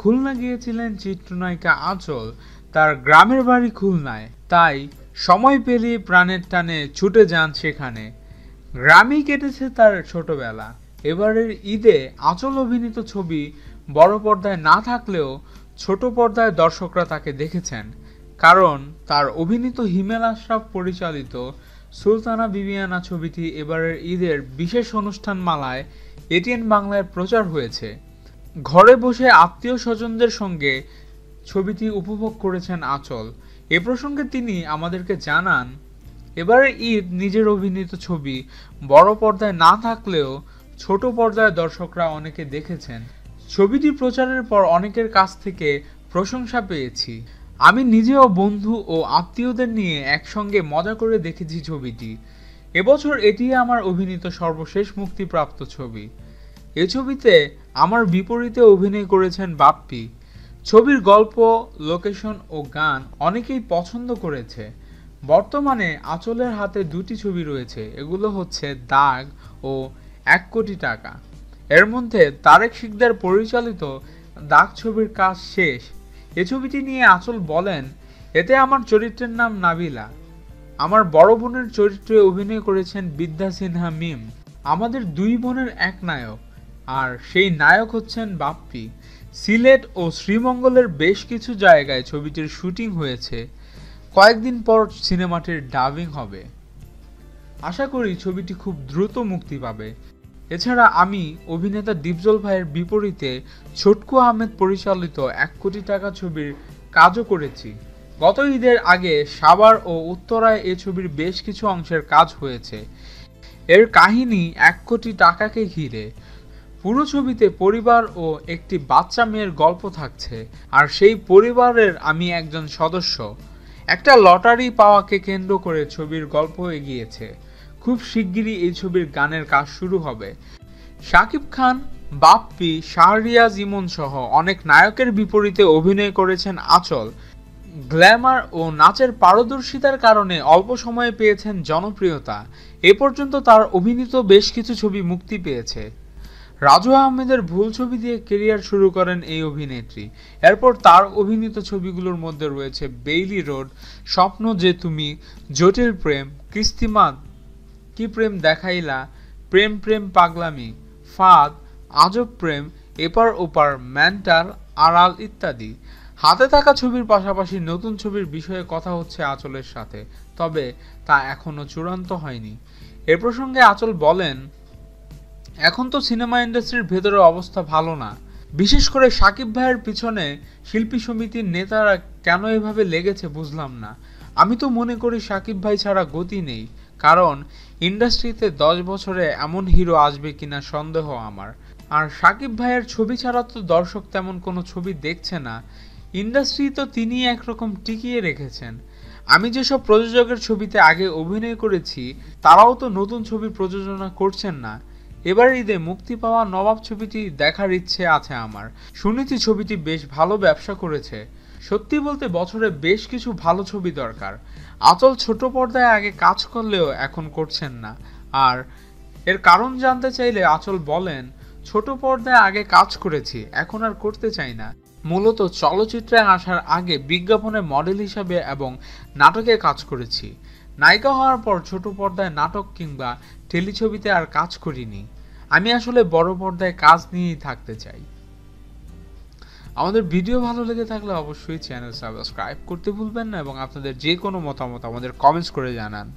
খুলনা গিয়েছিলেন চিত্রনায়িকা আঁচল। তার গ্রামের বাড়ি খুলনায়, তাই সময় পেলে প্রাণের টানে ছুটে যান সেখানে। গ্রামেই কেটেছে তার ছোটবেলা। এবারের ঈদে আঁচল অভিনীত ছবি বড় পর্দায় না থাকলেও ছোট পর্দায় দর্শকরা তাকে দেখেছেন, কারণ তার অভিনীত হিমেল আশরাফ পরিচালিত সুলতানা বিবিয়ানা ছবিটি এবারের ঈদের বিশেষ অনুষ্ঠান মালায় এটিএন বাংলায় প্রচার হয়েছে। ঘরে বসে আত্মীয় স্বজনদের সঙ্গে ছবিটি উপভোগ করেছেন আঁচল। এ প্রসঙ্গে তিনি আমাদেরকে জানান, এবারে ঈদ নিজের অভিনীত ছবি বড় পর্দায় না থাকলেও ছোট পর্দায় দর্শকরা অনেকে দেখেছেন। ছবিটি প্রচারের পর অনেকের কাছ থেকে প্রশংসা পেয়েছি। আমি নিজেও বন্ধু ও আত্মীয়দের নিয়ে একসঙ্গে মজা করে দেখেছি ছবিটি। এবছর এটি আমার অভিনীত সর্বশেষ মুক্তিপ্রাপ্ত ছবি। এ ছবিতে আমার বিপরীতে অভিনয় করেছেন বাপ্পি। ছবির গল্প, লোকেশন ও গান অনেকেই পছন্দ করেছে। বর্তমানে আঁচলের হাতে দুটি ছবি রয়েছে, এগুলো হচ্ছে দাগ ও 1 কোটি টাকা। এর মধ্যে তারেক শিকদার পরিচালিত দাগ ছবির কাজ শেষ। এ ছবিটি নিয়ে আঁচল বলেন, এতে আমার চরিত্রের নাম নাবিলা। আমার বড় বোনের চরিত্রে অভিনয় করেছেন বিদ্যা সিনহা মিম। আমাদের 2 বোনের এক নায়ক, আর সেই নায়ক হচ্ছেন বাপ্পি। সিলেট ও শ্রীমঙ্গলের বেশ কিছু জায়গায় ছবিটির শুটিং হয়েছে। কয়েকদিন পর সিনেমাটির ডাবিং হবে। আশা করি ছবিটি খুব দ্রুত মুক্তি পাবে। এছাড়া আমি অভিনেতা ডিপজল ভাইয়ের বিপরীতে ছোটকু আহমেদ পরিচালিত 1 কোটি টাকা ছবির কাজও করেছি। গত ঈদের আগে সাভার ও উত্তরায় এ ছবির বেশ কিছু অংশের কাজ হয়েছে। এর কাহিনী 1 কোটি টাকাকে ঘিরে। পুরো ছবিতে পরিবার ও একটি বাচ্চা মেয়ের গল্প থাকছে, আর সেই পরিবারের আমি একজন সদস্য। একটা লটারি পাওয়াকে কেন্দ্র করে ছবির গল্প এগিয়েছে। খুব শিগগিরই এই ছবির গানের কাজ শুরু হবে। শাকিব খান, বাপ্পি, শাহরিয়াজ ইমন সহ অনেক নায়কের বিপরীতে অভিনয় করেছেন আঁচল। গ্ল্যামার ও নাচের পারদর্শিতার কারণে অল্প সময়ে পেয়েছেন জনপ্রিয়তা। এ পর্যন্ত তার অভিনীত বেশ কিছু ছবি মুক্তি পেয়েছে। রাজু আহমেদের ভুল ছবি দিয়ে ক্যারিয়ার শুরু করেন এই অভিনেত্রী। এরপর তার অভিনীত ছবিগুলোর মধ্যে রয়েছে বেইলি রোড, স্বপ্ন যে তুমি, জটিল প্রেম, কিস্তিমাত, কি প্রেম দেখাইলা, প্রেম প্রেম পাগলামি, ফাঁদ, আজব প্রেম, এপার ওপার, মেন্টাল, আড়াল ইত্যাদি। হাতে থাকা ছবির পাশাপাশি নতুন ছবির বিষয়ে কথা হচ্ছে আঁচলের সাথে, তবে তা এখনো চূড়ান্ত হয়নি। এ প্রসঙ্গে আঁচল বলেন, এখন তো সিনেমা ইন্ডাস্ট্রির ভেতরে অবস্থা ভালো না। বিশেষ করে সাকিব ভাইয়ের পিছনে শিল্পী সমিতির নেতারা কেন এভাবে লেগেছে বুঝলাম না। আমি তো মনে করি সাকিব ভাই ছাড়া গতি নেই, কারণ ইন্ডাস্ট্রিতে 10 বছরে এমন হিরো আসবে কিনা সন্দেহ আমার। আর সাকিব ভাইয়ের ছবি ছাড়া তো দর্শক তেমন কোনো ছবি দেখছে না। ইন্ডাস্ট্রি তো তিনি একরকম টিকিয়ে রেখেছেন। আমি যেসব প্রযোজকের ছবিতে আগে অভিনয় করেছি, তারাও তো নতুন ছবি প্রযোজনা করছেন না। এবার ঈদে মুক্তি পাওয়া নবাব ছবিটি দেখার ইচ্ছে আছে আমার। শুনেছি ছবিটি বেশ ভালো ব্যবসা করেছে। সত্যি বলতে বছরে বেশ কিছু ভালো ছবি দরকার। আঁচল ছোট পর্দায় আগে কাজ করলেও এখন করছেন না। আর এর কারণ জানতে চাইলে আঁচল বলেন, ছোট পর্দায় আগে কাজ করেছি, এখন আর করতে চাই না। মূলত চলচ্চিত্রে আসার আগে বিজ্ঞাপনে মডেল হিসাবে এবং নাটকে কাজ করেছি। নায়িকা হওয়ার পর ছোট পর্দায় নাটক কিংবা টেলিছবিতে আর কাজ করিনি। আমি আসলে বড় পর্দায় কাজ নিয়েই থাকতে চাই। আমাদের ভিডিও ভালো লেগে থাকলে অবশ্যই চ্যানেল সাবস্ক্রাইব করতে ভুলবেন না এবং আপনাদের যে কোনো মতামত আমাদের কমেন্টস করে জানান।